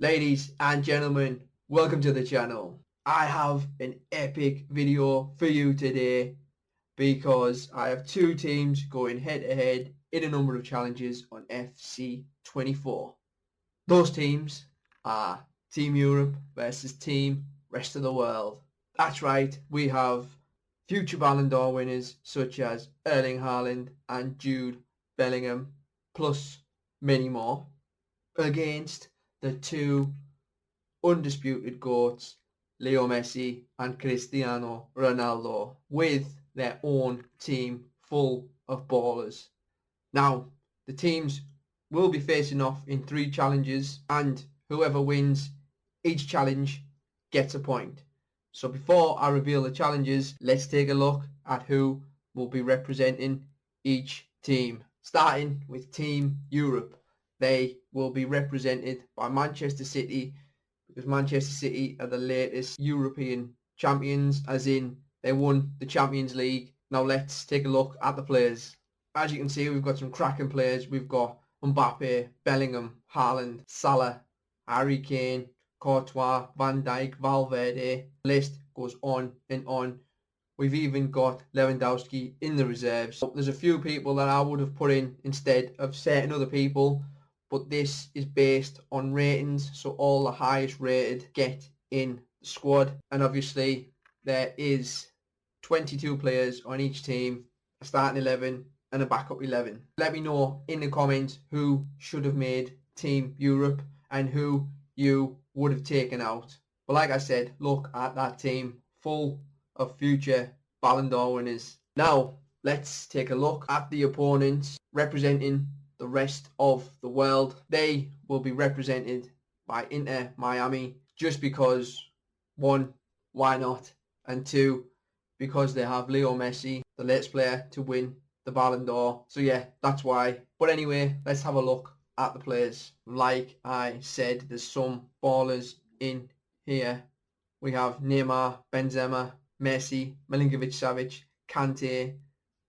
Ladies and gentlemen, welcome to the channel. I have an epic video for you today because I have two teams going head to head in a number of challenges on FC24. Those teams are Team Europe versus Team Rest of the World. That's right, we have future Ballon d'Or winners such as Erling Haaland and Jude Bellingham, plus many more, against the two undisputed GOATs, Leo Messi and Cristiano Ronaldo, with their own team full of ballers. Now, the teams will be facing off in 3 challenges, and whoever wins each challenge gets a point. So before I reveal the challenges, let's take a look at who will be representing each team. Starting with Team Europe, they will be represented by Manchester City, because Manchester City are the latest European champions, as in they won the Champions League. Now let's take a look at the players. As you can see, we've got some cracking players. We've got Mbappe, Bellingham, Haaland, Salah, Harry Kane, Courtois, Van Dijk, Valverde. The list goes on and on. We've even got Lewandowski in the reserves. There's a few people that I would have put in instead of certain other people, but this is based on ratings, so all the highest rated get in the squad. And obviously there is 22 players on each team, a starting 11 and a backup 11. Let me know in the comments who should have made Team Europe and who you would have taken out. But like I said, look at that team full of future Ballon d'Or winners. Now let's take a look at the opponents representing the rest of the world. They will be represented by Inter Miami, just because, one, why not, and two, because they have Leo Messi, the latest player to win the Ballon d'Or. So yeah, that's why. But anyway, let's have a look at the players. Like I said, there's some ballers in here. We have Neymar, Benzema, Messi, Milinkovic-Savic, Kante.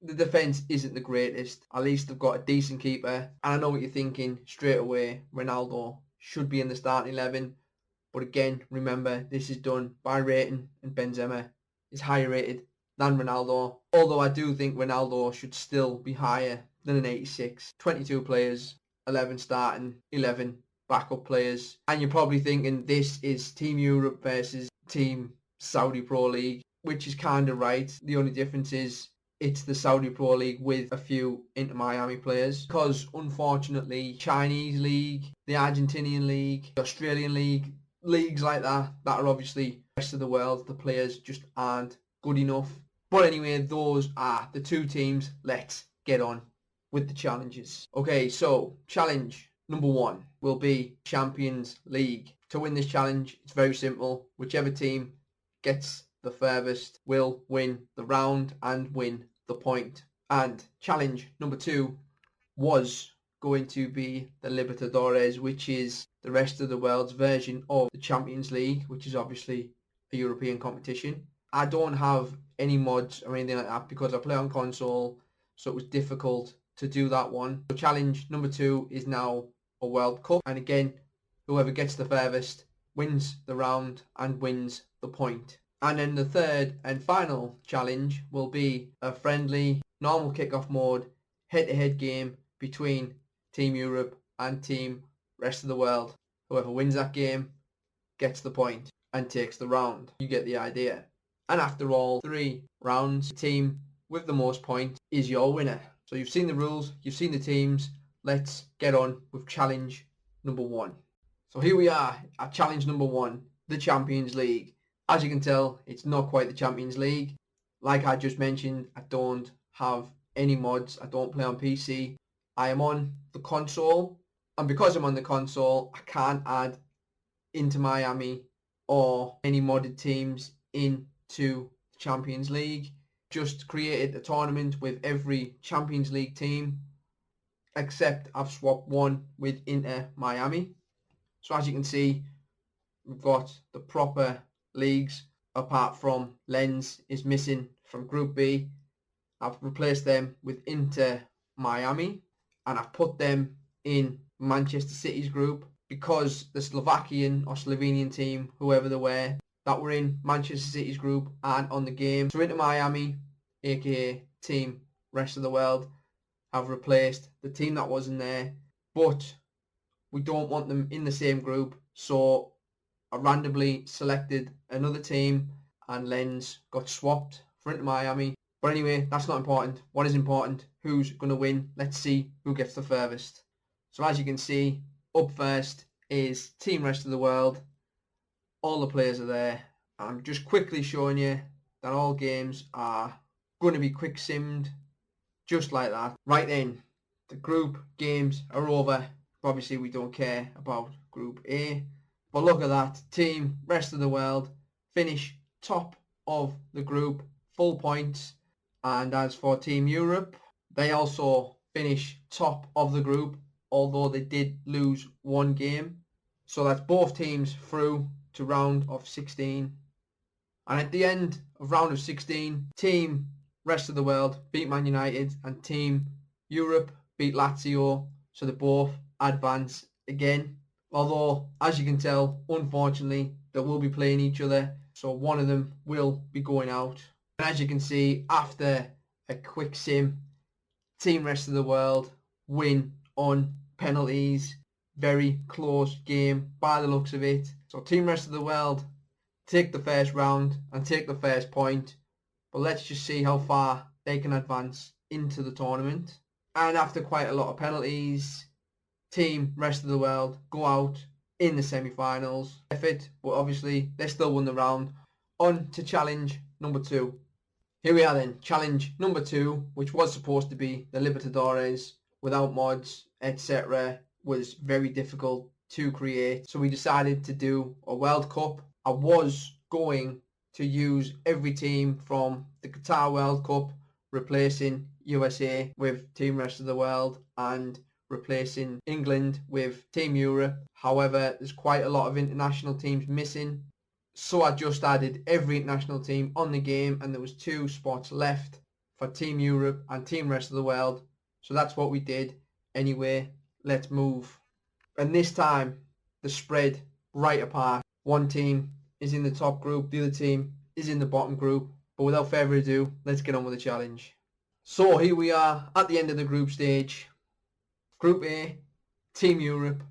The defence isn't the greatest. At least they've got a decent keeper. And I know what you're thinking straight away. Ronaldo should be in the starting 11. But again, remember, this is done by rating, and Benzema is higher rated than Ronaldo. Although I do think Ronaldo should still be higher than an 86. 22 players, 11 starting, 11 backup players. And you're probably thinking this is Team Europe versus Team Saudi Pro League, which is kind of right. The only difference is it's the Saudi Pro League with a few Inter Miami players, because unfortunately Chinese League, the Argentinian League, the Australian League, leagues like that are obviously the rest of the world, the players just aren't good enough. But anyway, those are the two teams. Let's get on with the challenges. Okay, so challenge number 1 will be Champions League. To win this challenge, it's very simple. Whichever team gets the furthest will win the round and win the point. And challenge number 2 was going to be the Libertadores, which is the rest of the world's version of the Champions League, which is obviously a European competition. I don't have any mods or anything like that because I play on console, so it was difficult to do that one. So challenge number 2 is now a World Cup, and again, whoever gets the furthest wins the round and wins the point. And then the third and final challenge will be a friendly, normal kickoff mode, head-to-head game between Team Europe and Team Rest of the World. Whoever wins that game gets the point and takes the round. You get the idea. And after all 3 rounds, the team with the most points is your winner. So you've seen the rules, you've seen the teams. Let's get on with challenge number 1. So here we are at challenge number 1, the Champions League. As you can tell, it's not quite the Champions League. Like I just mentioned, I don't have any mods. I don't play on PC. I am on the console. And because I'm on the console, I can't add Inter Miami or any modded teams into the Champions League. Just created a tournament with every Champions League team, except I've swapped one with Inter Miami. So as you can see, we've got the proper leagues, apart from Lens is missing from Group B. I've replaced them with Inter Miami, and I've put them in Manchester City's group. because the Slovakian or Slovenian team, whoever they were, that were in Manchester City's group and on the game. So Inter Miami, aka Team Rest of the World, have replaced the team that wasn't there, but we don't want them in the same group, so I randomly selected another team and Lens got swapped for Inter Miami. But anyway, that's not important. What is important? Who's going to win? Let's see who gets the furthest. So as you can see, up first is Team Rest of the World. All the players are there. I'm just quickly showing you that all games are going to be quick simmed, just like that. Right then, the group games are over. Obviously, we don't care about Group A. But look at that. Team Rest of the World finish top of the group, full points. And as for Team Europe, they also finish top of the group, although they did lose one game. So that's both teams through to round of 16. And at the end of round of 16, Team Rest of the World beat Man United and Team Europe beat Lazio. So they both advance again. Although, as you can tell, unfortunately, they will be playing each other. So one of them will be going out. And as you can see, after a quick sim, Team Rest of the World win on penalties. Very close game by the looks of it. So Team Rest of the World take the first round and take the first point. But let's just see how far they can advance into the tournament. And after quite a lot of penalties, Team Rest of the World go out in the semi-finals. Effort, but obviously they still won the round. On to challenge number 2. Here we are then, challenge number 2, which was supposed to be the Libertadores without mods, etc. was very difficult to create. So we decided to do a World Cup. I was going to use every team from the Qatar World Cup, replacing USA with Team Rest of the World and replacing England with Team Europe. However, there's quite a lot of international teams missing. So I just added every international team on the game and there was 2 spots left for Team Europe and Team Rest of the World. So that's what we did. Anyway, let's move. And this time, the spread right apart. One team is in the top group, the other team is in the bottom group. But without further ado, let's get on with the challenge. So here we are at the end of the group stage. Group A, Team Europe,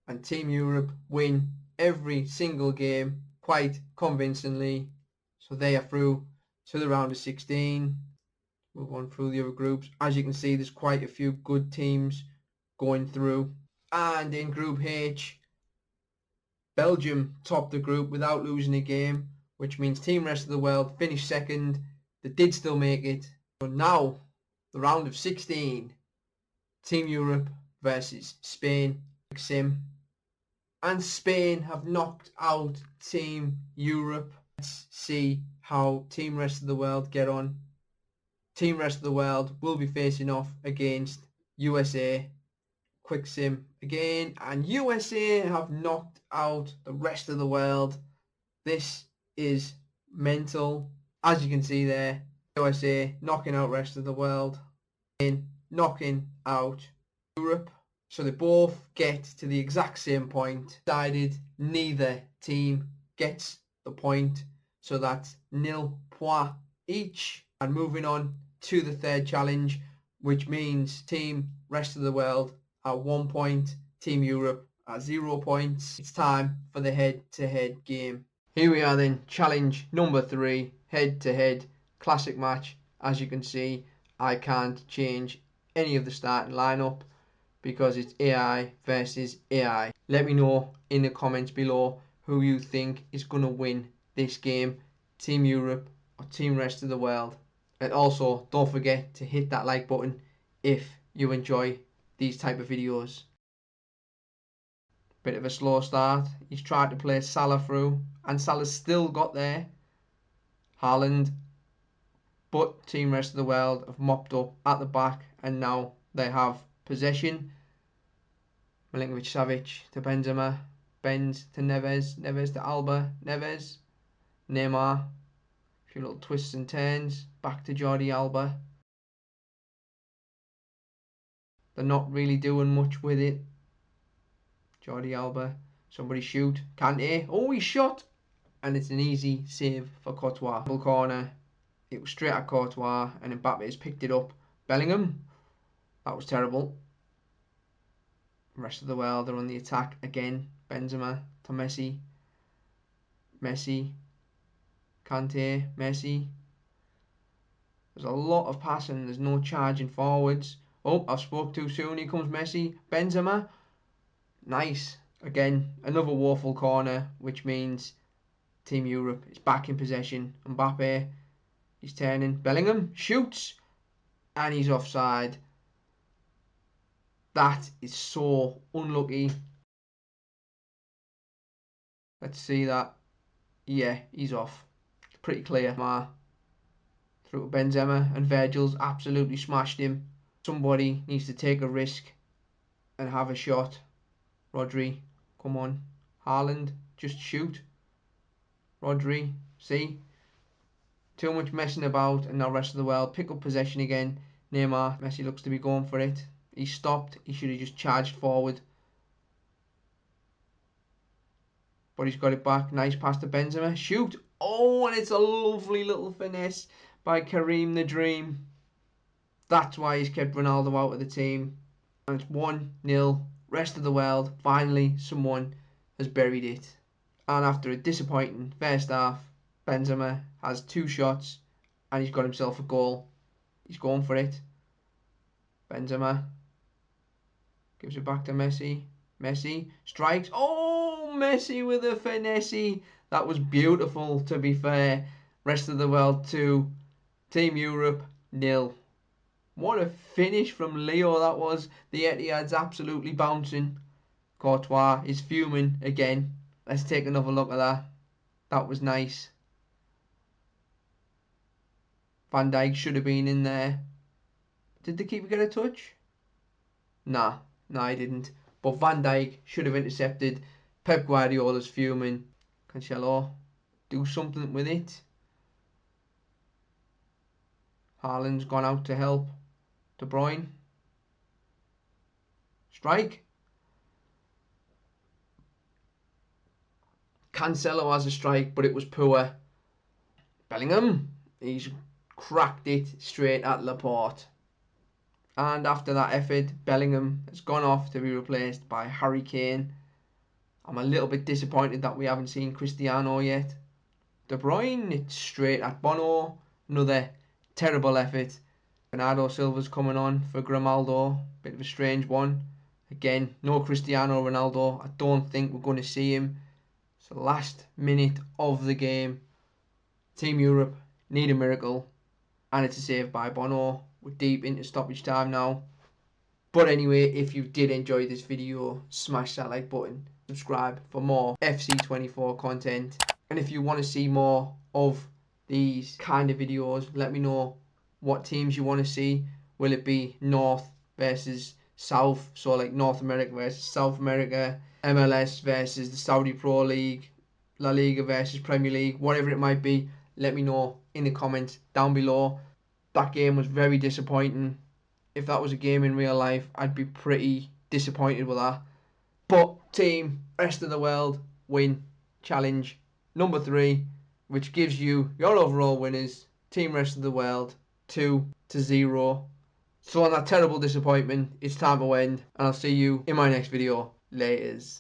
and Team Europe win every single game quite convincingly. So they are through to the round of 16. Move on through the other groups. As you can see, there's quite a few good teams going through. And in Group H, Belgium topped the group without losing a game, which means Team Rest of the World finished second. They did still make it. So now, the round of 16, Team Europe versus Spain. Sim. And Spain have knocked out Team Europe. Let's see how Team Rest of the World get on. Team Rest of the World will be facing off against USA. Quick sim again, and USA have knocked out the Rest of the World. This is mental. As you can see there, USA knocking out Rest of the World and knocking out Europe. So they both get to the exact same point. Decided neither team gets the point, so that's 0 points each. And moving on to the third challenge, which means Team Rest of the World at 1 point, Team Europe at 0 points. It's time for the head-to-head game. Here we are then, challenge number 3, head-to-head classic match. As you can see, I can't change any of the starting lineup because it's AI versus AI. Let me know in the comments below who you think is going to win this game, Team Europe or Team Rest of the World. And also, don't forget to hit that like button if you enjoy these type of videos. Bit of a slow start. He's tried to play Salah through, and Salah's still got there. Haaland, but Team Rest of the World have mopped up at the back, and now they have possession. Milinkovic-Savic to Benzema, Benz to Neves, Neves to Alba, Neves, Neymar. A few little twists and turns. Back to Jordi Alba. They're not really doing much with it. Jordi Alba. Somebody shoot. Kante. Oh, he shot. And it's an easy save for Courtois. Double corner. It was straight at Courtois. And Mbappe has picked it up. Bellingham. That was terrible. The rest of the world are on the attack again. Benzema to Messi. Messi. Kante. Messi. There's a lot of passing. There's no charging forwards. Oh, I spoke too soon. Here comes Messi. Benzema. Nice. Again, another woeful corner, which means Team Europe is back in possession. Mbappe, he's turning. Bellingham shoots, and he's offside. That is so unlucky. Let's see that. Yeah, he's off. It's pretty clear. Through to Benzema, and Virgil's absolutely smashed him. Somebody needs to take a risk and have a shot. Rodri, come on. Haaland, just shoot. Rodri, see? Too much messing about, and now the rest of the world pick up possession again. Neymar, Messi looks to be going for it. He stopped. He should have just charged forward. But he's got it back. Nice pass to Benzema. Shoot. Oh, and it's a lovely little finesse by Karim the Dream. That's why he's kept Ronaldo out of the team. And it's 1-0. Rest of the world, finally someone has buried it. And after a disappointing first half, Benzema has 2 shots and he's got himself a goal. He's going for it. Benzema gives it back to Messi. Messi strikes. Oh, Messi with a finesse. That was beautiful, to be fair. Rest of the world 2. Team Europe 0. What a finish from Leo that was. The Etihad's absolutely bouncing. Courtois is fuming again. Let's take another look at that. That was nice. Van Dijk should have been in there. Did the keeper get a touch? Nah, he didn't. But Van Dijk should have intercepted. Pep Guardiola's fuming. Cancelo, do something with it. Haaland's gone out to help. De Bruyne. Strike. Cancelo has a strike, but it was poor. Bellingham. He's cracked it straight at Laporte. And after that effort, Bellingham has gone off to be replaced by Harry Kane. I'm a little bit disappointed that we haven't seen Cristiano yet. De Bruyne, it's straight at Bono. Another terrible effort. Bernardo Silva's coming on for Grimaldo. Bit of a strange one. Again, no Cristiano Ronaldo. I don't think we're going to see him. It's the last minute of the game. Team Europe need a miracle. And it's a save by Bono. We're deep into stoppage time now. But anyway, if you did enjoy this video, smash that like button. Subscribe for more FC24 content. And if you want to see more of these kind of videos, let me know what teams you want to see. Will it be North versus South? So like North America versus South America, MLS versus the Saudi Pro League, La Liga versus Premier League, whatever it might be. Let me know in the comments down below. That game was very disappointing. If that was a game in real life, I'd be pretty disappointed with that. But team, rest of the world, win challenge number 3, which gives you your overall winners. Team rest of the world 2-0. So on that terrible disappointment, it's time to end, and I'll see you in my next video. Laters.